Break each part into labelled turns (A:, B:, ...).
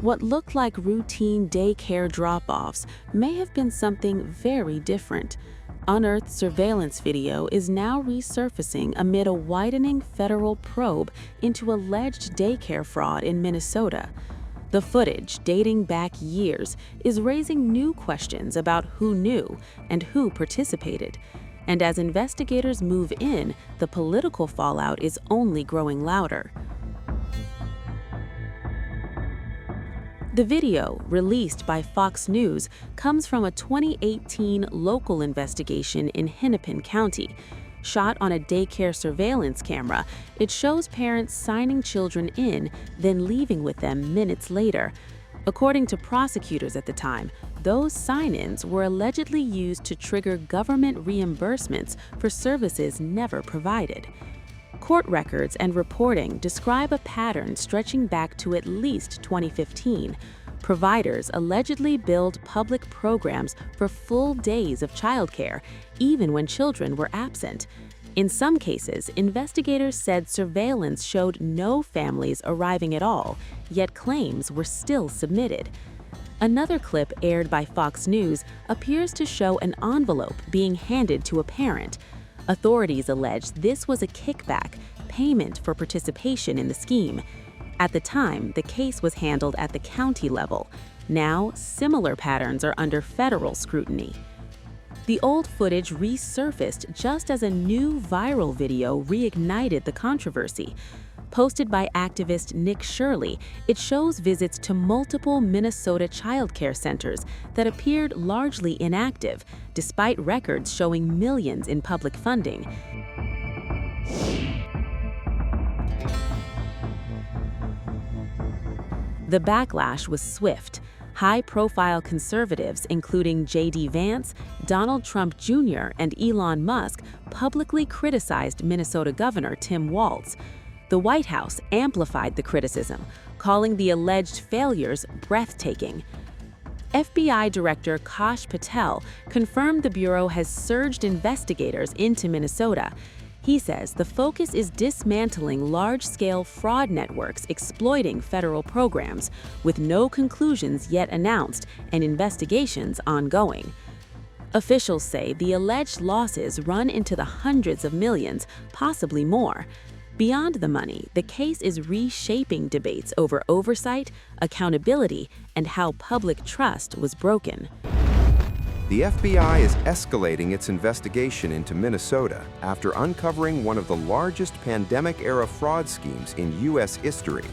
A: What looked like routine daycare drop-offs may have been something very different. Unearthed surveillance video is now resurfacing amid a widening federal probe into alleged daycare fraud in Minnesota. The footage, dating back years, is raising new questions about who knew and who participated. And as investigators move in, the political fallout is only growing louder. The video, released by Fox News, comes from a 2018 local investigation in Hennepin County. Shot on a daycare surveillance camera, it shows parents signing children in, then leaving with them minutes later. According to prosecutors at the time, those sign-ins were allegedly used to trigger government reimbursements for services never provided. Court records and reporting describe a pattern stretching back to at least 2015. Providers allegedly billed public programs for full days of childcare, even when children were absent. In some cases, investigators said surveillance showed no families arriving at all, yet claims were still submitted. Another clip aired by Fox News appears to show an envelope being handed to a parent. Authorities allege this was a kickback, payment for participation in the scheme. At the time, the case was handled at the county level. Now, similar patterns are under federal scrutiny. The old footage resurfaced just as a new viral video reignited the controversy. Posted by activist Nick Shirley, it shows visits to multiple Minnesota childcare centers that appeared largely inactive, despite records showing millions in public funding. The backlash was swift. High-profile conservatives, including J.D. Vance, Donald Trump Jr., and Elon Musk, publicly criticized Minnesota Governor Tim Walz. The White House amplified the criticism, calling the alleged failures breathtaking. FBI Director Kash Patel confirmed the Bureau has surged investigators into Minnesota. He says the focus is dismantling large-scale fraud networks exploiting federal programs, with no conclusions yet announced and investigations ongoing. Officials say the alleged losses run into the hundreds of millions, possibly more. Beyond the money, the case is reshaping debates over oversight, accountability, and how public trust was broken.
B: The FBI is escalating its investigation into Minnesota after uncovering one of the largest pandemic-era fraud schemes in U.S. history.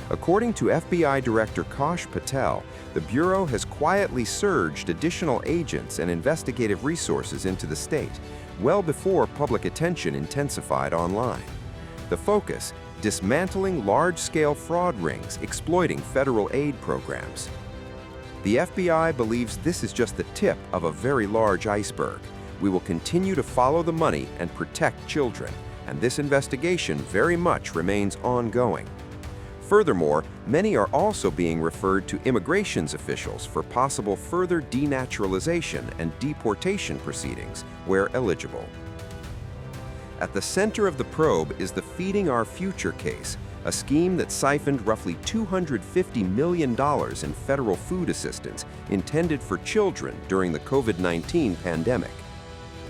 B: According to FBI Director Kash Patel, the Bureau has quietly surged additional agents and investigative resources into the state, well before public attention intensified online. The focus: dismantling large-scale fraud rings exploiting federal aid programs. The FBI believes this is just the tip of a very large iceberg. We will continue to follow the money and protect children, and this investigation very much remains ongoing. Furthermore, many are also being referred to immigration officials for possible further denaturalization and deportation proceedings where eligible. At the center of the probe is the Feeding Our Future case, a scheme that siphoned roughly $250 million in federal food assistance intended for children during the COVID-19 pandemic.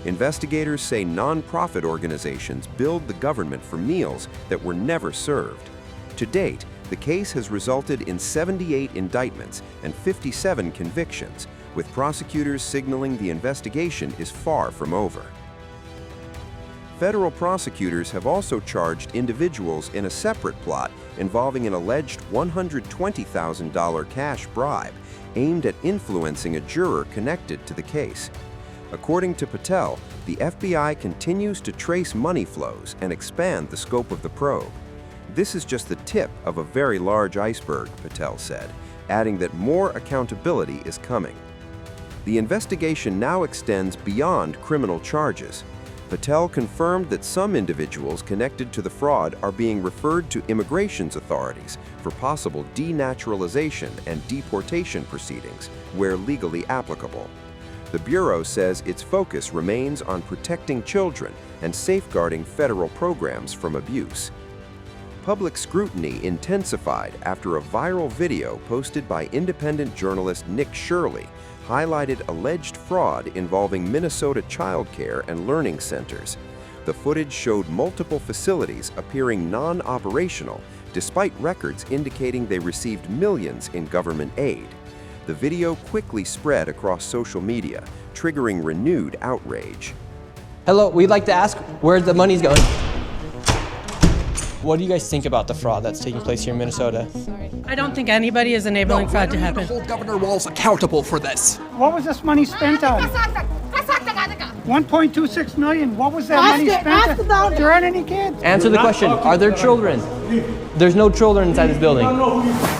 B: Investigators say nonprofit organizations billed the government for meals that were never served. To date, the case has resulted in 78 indictments and 57 convictions, with prosecutors signaling the investigation is far from over. Federal prosecutors have also charged individuals in a separate plot involving an alleged $120,000 cash bribe aimed at influencing a juror connected to the case. According to Patel, the FBI continues to trace money flows and expand the scope of the probe. This is just the tip of a very large iceberg, Patel said, adding that more accountability is coming. The investigation now extends beyond criminal charges. Patel confirmed that some individuals connected to the fraud are being referred to immigration authorities for possible denaturalization and deportation proceedings where legally applicable. The Bureau says its focus remains on protecting children and safeguarding federal programs from abuse. public scrutiny intensified after a viral video posted by independent journalist Nick Shirley highlighted alleged fraud involving Minnesota childcare and learning centers. The footage showed multiple facilities appearing non-operational, despite records indicating they received millions in government aid. The video quickly spread across social media, triggering renewed outrage.
C: Hello, we'd like to ask where the money's going. What do you guys think about the fraud that's taking place here in Minnesota?
D: I don't think anybody is enabling fraud to happen.
E: Hold Governor Walz accountable for this.
F: What was this money spent on? 1.26 million. What was that money spent on? There aren't any kids.
C: Answer the question, are there children? There's no children inside this building.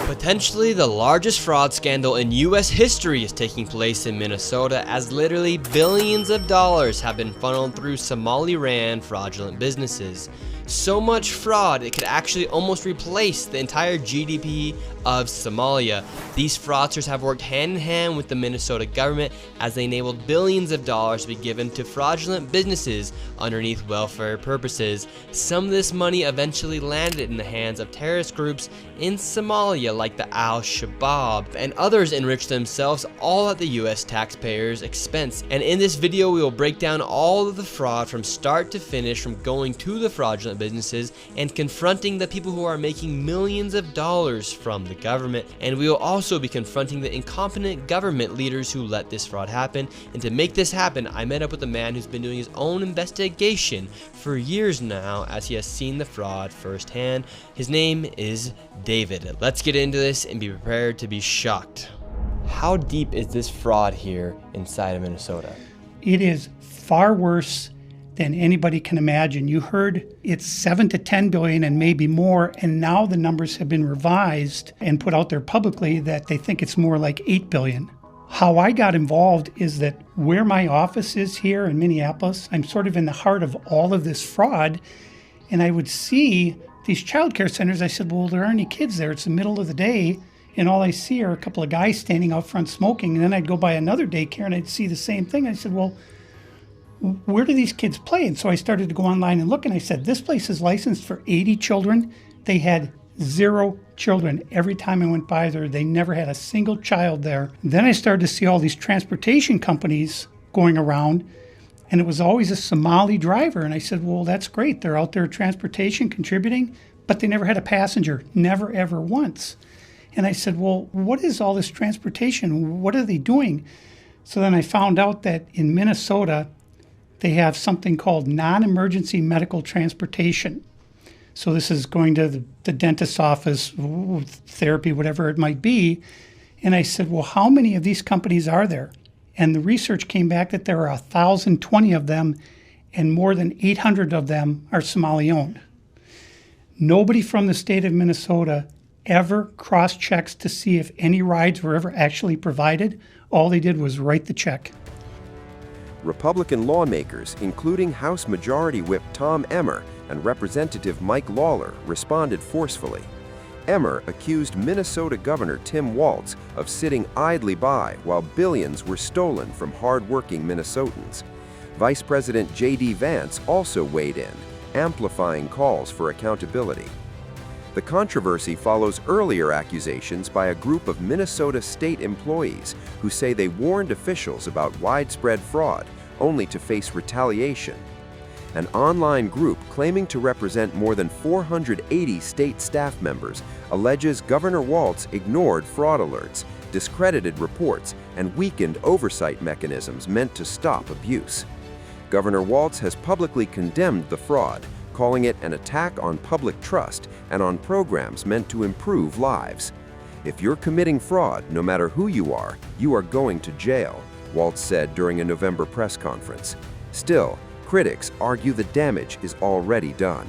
G: Potentially the largest fraud scandal in U.S. history is taking place in Minnesota, as literally billions of dollars have been funneled through Somali-ran fraudulent businesses. So much fraud, it could actually almost replace the entire GDP of Somalia. These fraudsters have worked hand in hand with the Minnesota government as they enabled billions of dollars to be given to fraudulent businesses underneath welfare purposes. Some of this money eventually landed in the hands of terrorist groups in Somalia like the Al-Shabaab, and others enriched themselves all at the US taxpayers' expense. And in this video we will break down all of the fraud from start to finish, from going to the fraudulent businesses and confronting the people who are making millions of dollars from the government. And we will also be confronting the incompetent government leaders who let this fraud happen. And to make this happen, I met up with a man who's been doing his own investigation for years now, as he has seen the fraud firsthand. His name is David. Let's get into this and be prepared to be shocked. How deep is this fraud here inside of Minnesota?
F: It is far worse than anybody can imagine. You heard it's 7 to 10 billion and maybe more, and now the numbers have been revised and put out there publicly that they think it's more like 8 billion. How I got involved is that where my office is here in Minneapolis, I'm sort of in the heart of all of this fraud, and I would see these childcare centers. I said, well, there aren't any kids there. It's the middle of the day, and all I see are a couple of guys standing out front smoking. And then I'd go by another daycare and I'd see the same thing. I said, well, where do these kids play? And so I started to go online and look, and I said, this place is licensed for 80 children. They had 0 children. Every time I went by there, they never had a single child there. Then I started to see all these transportation companies going around, and it was always a Somali driver. And I said, well, that's great. They're out there transportation, contributing, but they never had a passenger, never, ever once. And I said, well, what is all this transportation? What are they doing? So then I found out that in Minnesota, they have something called non-emergency medical transportation. So this is going to the dentist's office, therapy, whatever it might be. And I said, well, how many of these companies are there? And the research came back that there are 1,020 of them, and more than 800 of them are Somali-owned. Nobody from the state of Minnesota ever cross-checks to see if any rides were ever actually provided. All they did was write the check.
B: Republican lawmakers, including House Majority Whip Tom Emmer and Representative Mike Lawler, responded forcefully. Emmer accused Minnesota Governor Tim Walz of sitting idly by while billions were stolen from hard-working Minnesotans. Vice President J.D. Vance also weighed in, amplifying calls for accountability. The controversy follows earlier accusations by a group of Minnesota state employees who say they warned officials about widespread fraud, only to face retaliation. An online group claiming to represent more than 480 state staff members alleges Governor Walz ignored fraud alerts, discredited reports, and weakened oversight mechanisms meant to stop abuse. Governor Walz has publicly condemned the fraud, calling it an attack on public trust and on programs meant to improve lives. If you're committing fraud, no matter who you are going to jail, Walz said during a November press conference. Still, critics argue the damage is already done.